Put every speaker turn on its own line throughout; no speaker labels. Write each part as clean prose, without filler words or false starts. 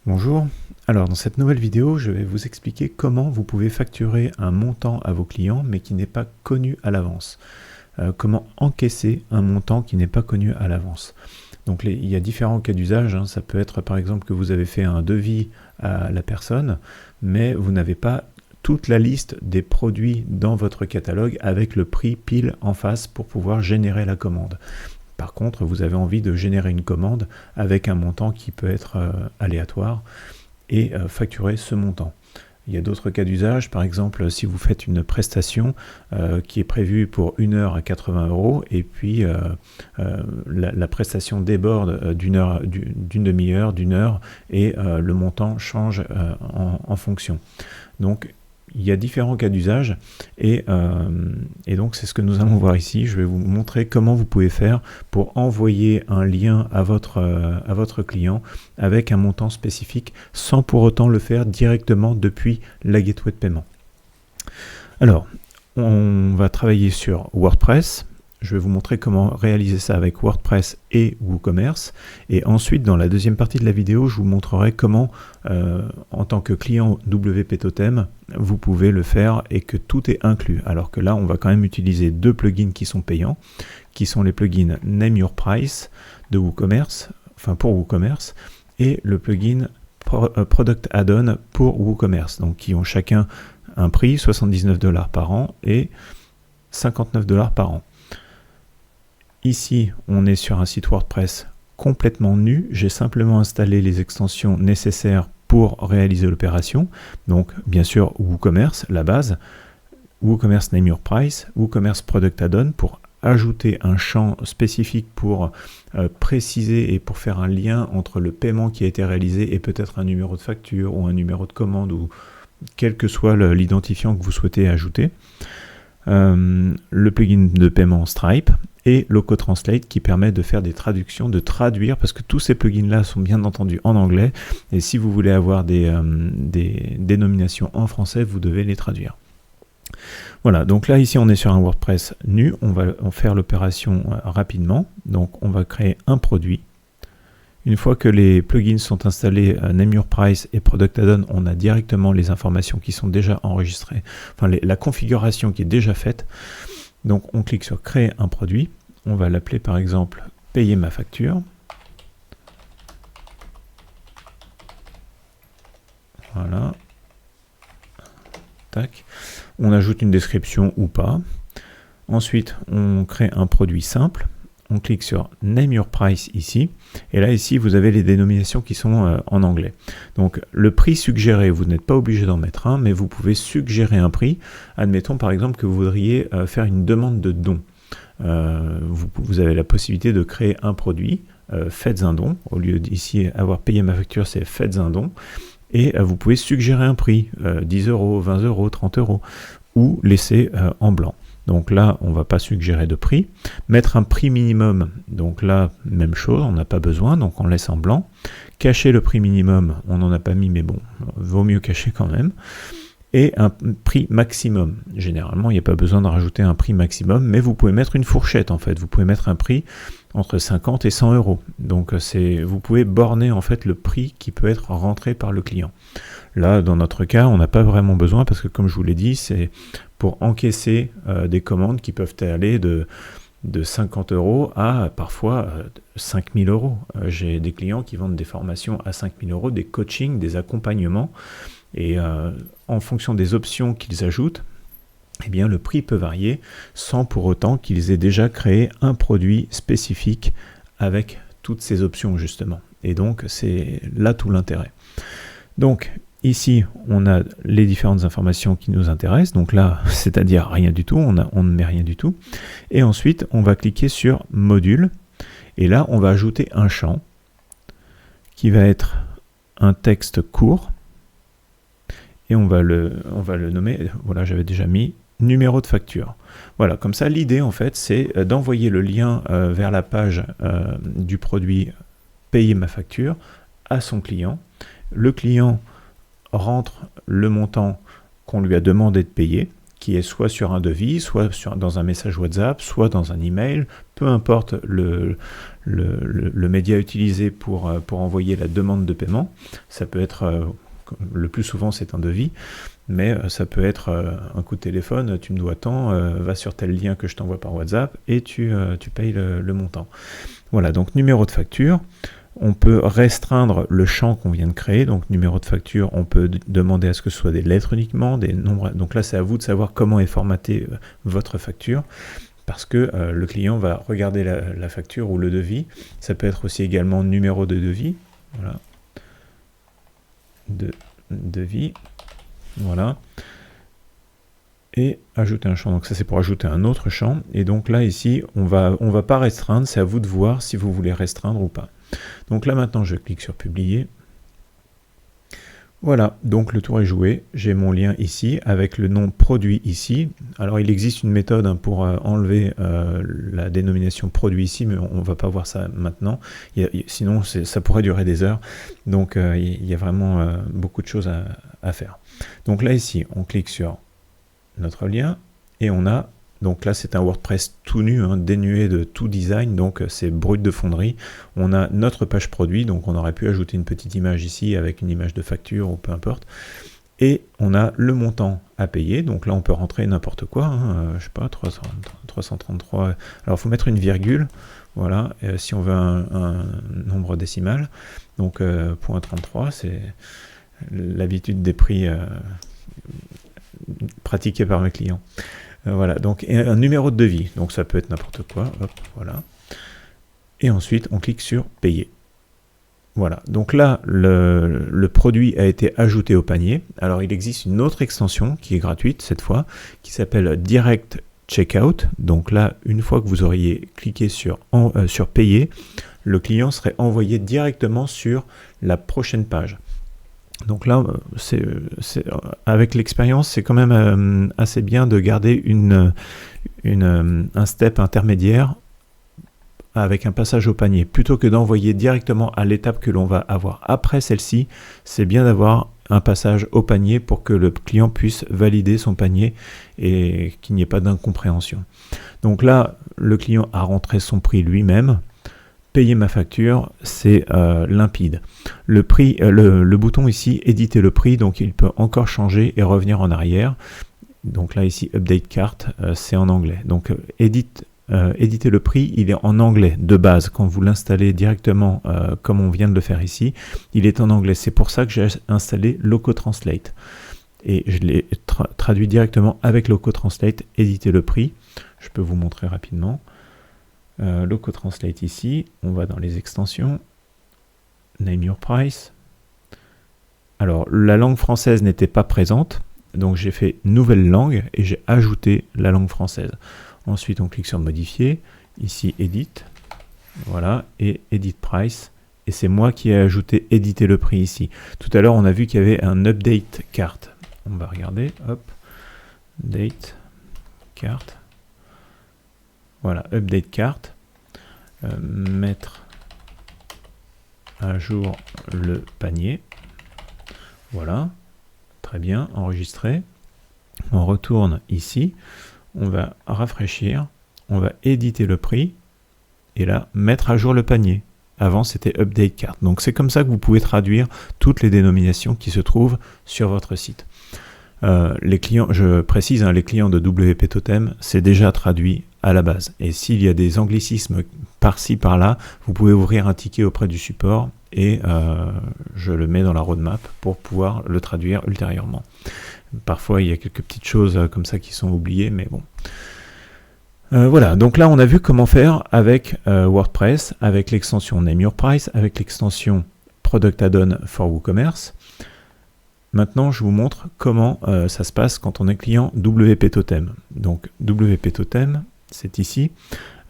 Bonjour, alors dans cette nouvelle vidéo, je vais vous expliquer comment vous pouvez facturer un montant à vos clients mais qui n'est pas connu à l'avance. Comment encaisser un montant qui n'est pas connu à l'avance. Donc il y a différents cas d'usage, ça peut être par exemple que vous avez fait un devis à la personne, mais vous n'avez pas toute la liste des produits dans votre catalogue avec le prix pile en face pour pouvoir générer la commande. Par contre, vous avez envie de générer une commande avec un montant qui peut être aléatoire et facturer ce montant. Il y a d'autres cas d'usage, par exemple si vous faites une prestation qui est prévue pour 1 heure à 80 € et puis la prestation déborde d'une demi-heure, d'une heure et le montant change en fonction. Donc il y a différents cas d'usage et donc c'est ce que nous allons voir ici. Je vais vous montrer comment vous pouvez faire pour envoyer un lien à votre client avec un montant spécifique sans pour autant le faire directement depuis la gateway de paiement. Alors, on va travailler sur WordPress. Je vais vous montrer comment réaliser ça avec WordPress et WooCommerce. Et ensuite, dans la deuxième partie de la vidéo, je vous montrerai comment, en tant que client WP Totem, vous pouvez le faire et que tout est inclus. Alors que là, on va quand même utiliser deux plugins qui sont payants, qui sont les plugins Name Your Price de WooCommerce, enfin pour WooCommerce, et le plugin Product Add-on pour WooCommerce, donc qui ont chacun un prix, 79 $ par an et 59 $ par an. Ici, on est sur un site WordPress complètement nu. J'ai simplement installé les extensions nécessaires pour réaliser l'opération. Donc, bien sûr, WooCommerce, la base, WooCommerce Name Your Price, WooCommerce Product Add-on pour ajouter un champ spécifique pour préciser et pour faire un lien entre le paiement qui a été réalisé et peut-être un numéro de facture ou un numéro de commande ou quel que soit l'identifiant que vous souhaitez ajouter. Le plugin de paiement Stripe et Loco Translate qui permet de faire des traductions, de traduire, parce que tous ces plugins là sont bien entendu en anglais et si vous voulez avoir des dénominations en français, vous devez les traduire. Voilà, donc là ici on est sur un WordPress nu, on va faire l'opération rapidement. Donc on va créer un produit. Une fois que les plugins sont installés, Name Your Price et Product Add-on, on a directement les informations qui sont déjà enregistrées, enfin la configuration qui est déjà faite. Donc on clique sur créer un produit, on va l'appeler par exemple payer ma facture. Voilà. Tac. On ajoute une description ou pas. Ensuite on crée un produit simple. On clique sur Name Your Price ici, et là ici vous avez les dénominations qui sont en anglais. Donc le prix suggéré, vous n'êtes pas obligé d'en mettre un, mais vous pouvez suggérer un prix. Admettons par exemple que vous voudriez faire une demande de don. Vous avez la possibilité de créer un produit, faites un don, au lieu d'ici avoir payé ma facture, c'est faites un don, et vous pouvez suggérer un prix, 10 €, 20 €, 30 €, ou laisser en blanc. Donc là, on ne va pas suggérer de prix. Mettre un prix minimum, donc là, même chose, on n'a pas besoin, donc on laisse en blanc. Cacher le prix minimum, on n'en a pas mis, mais bon, vaut mieux cacher quand même. Et un prix maximum. Généralement, il n'y a pas besoin de rajouter un prix maximum, mais vous pouvez mettre une fourchette en fait. Vous pouvez mettre un prix entre 50 et 100 €. Donc vous pouvez borner en fait le prix qui peut être rentré par le client. Là, dans notre cas, on n'a pas vraiment besoin parce que comme je vous l'ai dit, c'est pour encaisser des commandes qui peuvent aller de 50 € à parfois 5 000 €. J'ai des clients qui vendent des formations à 5 000 €, des coachings, des accompagnements. Et en fonction des options qu'ils ajoutent, eh bien, le prix peut varier sans pour autant qu'ils aient déjà créé un produit spécifique avec toutes ces options justement. Et donc, c'est là tout l'intérêt. Donc, ici, on a les différentes informations qui nous intéressent. Donc là, c'est-à-dire rien du tout, on ne met rien du tout. Et ensuite, on va cliquer sur Module. Et là, on va ajouter un champ qui va être un texte court. Et on va le nommer, voilà, j'avais déjà mis numéro de facture. Voilà, comme ça, l'idée en fait, c'est d'envoyer le lien vers la page du produit payer ma facture à son client. Le client rentre le montant qu'on lui a demandé de payer, qui est soit sur un devis, soit dans un message WhatsApp, soit dans un email, peu importe le média utilisé pour envoyer la demande de paiement. Ça peut être, le plus souvent c'est un devis, mais ça peut être un coup de téléphone, tu me dois tant, va sur tel lien que je t'envoie par WhatsApp et tu payes le montant. Voilà, donc numéro de facture. On peut restreindre le champ qu'on vient de créer, donc numéro de facture, on peut demander à ce que ce soit des lettres uniquement, des nombres. Donc là, c'est à vous de savoir comment est formatée votre facture, parce que le client va regarder la facture ou le devis. Ça peut être aussi également numéro de devis, voilà, devis, voilà, et ajouter un champ. Donc ça, c'est pour ajouter un autre champ. Et donc là, ici, on va pas restreindre, c'est à vous de voir si vous voulez restreindre ou pas. Donc là maintenant je clique sur publier. Voilà, donc le tour est joué. J'ai mon lien ici avec le nom produit ici. Alors il existe une méthode pour enlever la dénomination produit ici, mais on ne va pas voir ça maintenant. Sinon ça pourrait durer des heures. Donc il y a vraiment beaucoup de choses à faire. Donc là ici, on clique sur notre lien et on a... Donc là, c'est un WordPress tout nu, dénué de tout design, donc c'est brut de fonderie. On a notre page produit, donc on aurait pu ajouter une petite image ici avec une image de facture ou peu importe. Et on a le montant à payer, donc là on peut rentrer n'importe quoi, je sais pas, 333. Alors il faut mettre une virgule, voilà, si on veut un nombre décimal. Donc .33, c'est l'habitude des prix pratiqués par mes clients. Voilà, donc un numéro de devis, donc ça peut être n'importe quoi, hop, voilà. Et ensuite, on clique sur payer. Voilà, donc là, le produit a été ajouté au panier. Alors, il existe une autre extension qui est gratuite cette fois, qui s'appelle Direct Checkout. Donc là, une fois que vous auriez cliqué sur payer, le client serait envoyé directement sur la prochaine page. Donc là, avec l'expérience, c'est quand même assez bien de garder un step intermédiaire avec un passage au panier. Plutôt que d'envoyer directement à l'étape que l'on va avoir après celle-ci, c'est bien d'avoir un passage au panier pour que le client puisse valider son panier et qu'il n'y ait pas d'incompréhension. Donc là, le client a rentré son prix lui-même. Payer ma facture, c'est limpide. Le prix, le bouton ici, éditer le prix, donc il peut encore changer et revenir en arrière. Donc là ici, update carte, c'est en anglais. Donc éditer le prix, il est en anglais de base. Quand vous l'installez directement, comme on vient de le faire ici, il est en anglais. C'est pour ça que j'ai installé Loco Translate. Et je l'ai traduit directement avec Loco Translate, éditer le prix. Je peux vous montrer rapidement. Loco Translate ici, on va dans les extensions, Name Your Price. Alors la langue française n'était pas présente, donc j'ai fait nouvelle langue et j'ai ajouté la langue française. Ensuite on clique sur modifier, ici Edit, voilà, et Edit Price, et c'est moi qui ai ajouté éditer le prix ici. Tout à l'heure on a vu qu'il y avait un update carte. On va regarder, hop, date, carte. Voilà, update carte, mettre à jour le panier, voilà, très bien, enregistré. On retourne ici, on va rafraîchir, on va éditer le prix, et là, mettre à jour le panier. Avant, c'était update carte. Donc c'est comme ça que vous pouvez traduire toutes les dénominations qui se trouvent sur votre site. Les clients, je précise, les clients de WP Totem, c'est déjà traduit à la base. Et s'il y a des anglicismes par-ci, par-là, vous pouvez ouvrir un ticket auprès du support et je le mets dans la roadmap pour pouvoir le traduire ultérieurement. Parfois, il y a quelques petites choses comme ça qui sont oubliées, mais bon. Voilà, donc là, on a vu comment faire avec WordPress, avec l'extension Name Your Price, avec l'extension Product Add-on for WooCommerce. Maintenant, je vous montre comment ça se passe quand on est client WP Totem. Donc, WP Totem, c'est ici.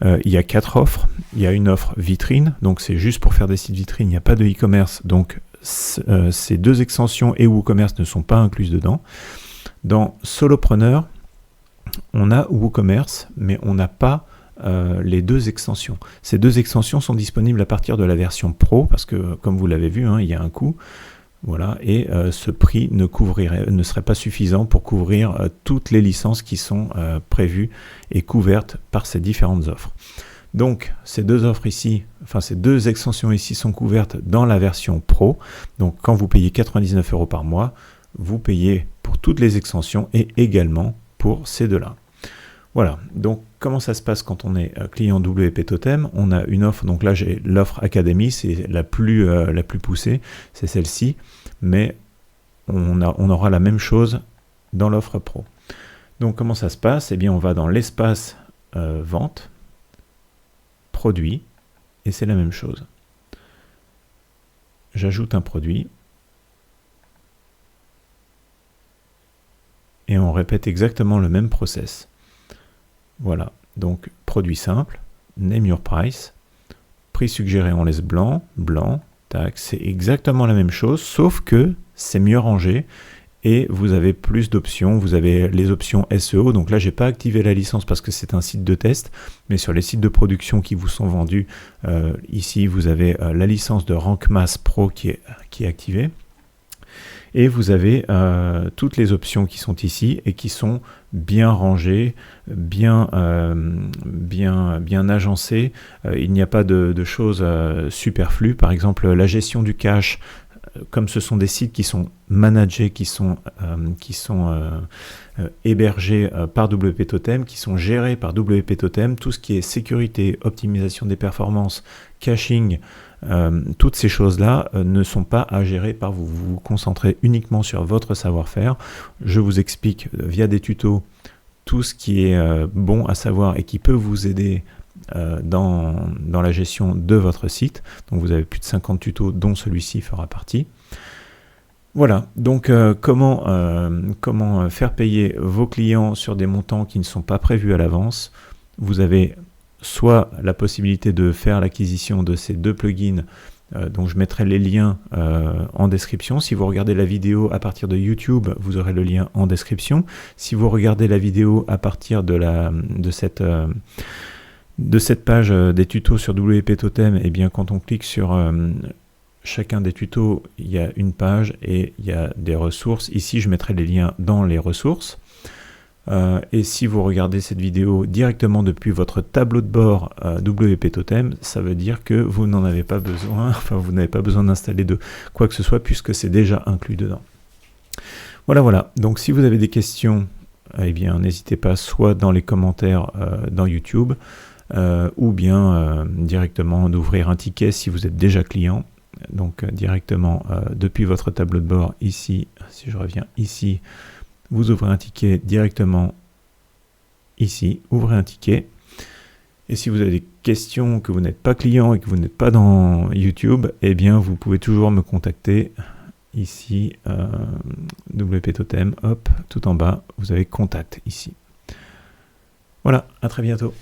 Il y a 4 offres. Il y a une offre vitrine, donc c'est juste pour faire des sites vitrines. Il n'y a pas de e-commerce, donc ces deux extensions et WooCommerce ne sont pas incluses dedans. Dans Solopreneur, on a WooCommerce, mais on n'a pas les deux extensions. Ces deux extensions sont disponibles à partir de la version Pro, parce que, comme vous l'avez vu, il y a un coût. Voilà, et ce prix ne serait pas suffisant pour couvrir toutes les licences qui sont prévues et couvertes par ces différentes offres. Donc ces deux offres ici, enfin ces deux extensions ici sont couvertes dans la version Pro. Donc quand vous payez 99 € par mois, vous payez pour toutes les extensions et également pour ces deux-là. Voilà, donc comment ça se passe quand on est client WP Totem? On a une offre, donc là j'ai l'offre Academy, c'est la plus poussée, c'est celle-ci, mais on aura la même chose dans l'offre Pro. Donc comment ça se passe? Eh bien on va dans l'espace vente, produit, et c'est la même chose. J'ajoute un produit, et on répète exactement le même process. Voilà, donc produit simple, name your price, prix suggéré on laisse blanc, blanc, tac, c'est exactement la même chose, sauf que c'est mieux rangé et vous avez plus d'options, vous avez les options SEO, donc là j'ai pas activé la licence parce que c'est un site de test, mais sur les sites de production qui vous sont vendus, ici vous avez la licence de Rank Mass Pro qui est activée. Et vous avez toutes les options qui sont ici et qui sont bien rangées, bien agencées. Il n'y a pas de choses superflues. Par exemple, la gestion du cache, comme ce sont des sites qui sont managés, qui sont hébergés par WP Totem, qui sont gérés par WP Totem, tout ce qui est sécurité, optimisation des performances, caching, toutes ces choses-là ne sont pas à gérer par vous. Vous vous concentrez uniquement sur votre savoir-faire. Je vous explique via des tutos tout ce qui est bon à savoir et qui peut vous aider dans la gestion de votre site. Donc vous avez plus de 50 tutos dont celui-ci fera partie. Voilà, donc comment faire payer vos clients sur des montants qui ne sont pas prévus à l'avance. Vous avez soit la possibilité de faire l'acquisition de ces deux plugins, donc je mettrai les liens en description. Si vous regardez la vidéo à partir de YouTube, vous aurez le lien en description. Si vous regardez la vidéo à partir de cette page des tutos sur WP Totem, et bien quand on clique sur chacun des tutos, il y a une page et il y a des ressources. Ici, je mettrai les liens dans les ressources. Et si vous regardez cette vidéo directement depuis votre tableau de bord WP Totem, ça veut dire que vous n'en avez pas besoin, enfin vous n'avez pas besoin d'installer de quoi que ce soit puisque c'est déjà inclus dedans. Voilà. Donc si vous avez des questions, eh bien n'hésitez pas soit dans les commentaires dans YouTube ou bien directement d'ouvrir un ticket si vous êtes déjà client. Donc directement depuis votre tableau de bord ici, si je reviens ici, vous ouvrez un ticket directement ici, ouvrez un ticket. Et si vous avez des questions, que vous n'êtes pas client et que vous n'êtes pas dans YouTube, eh bien vous pouvez toujours me contacter ici, WP Totem, hop, tout en bas, vous avez contact ici. Voilà, à très bientôt.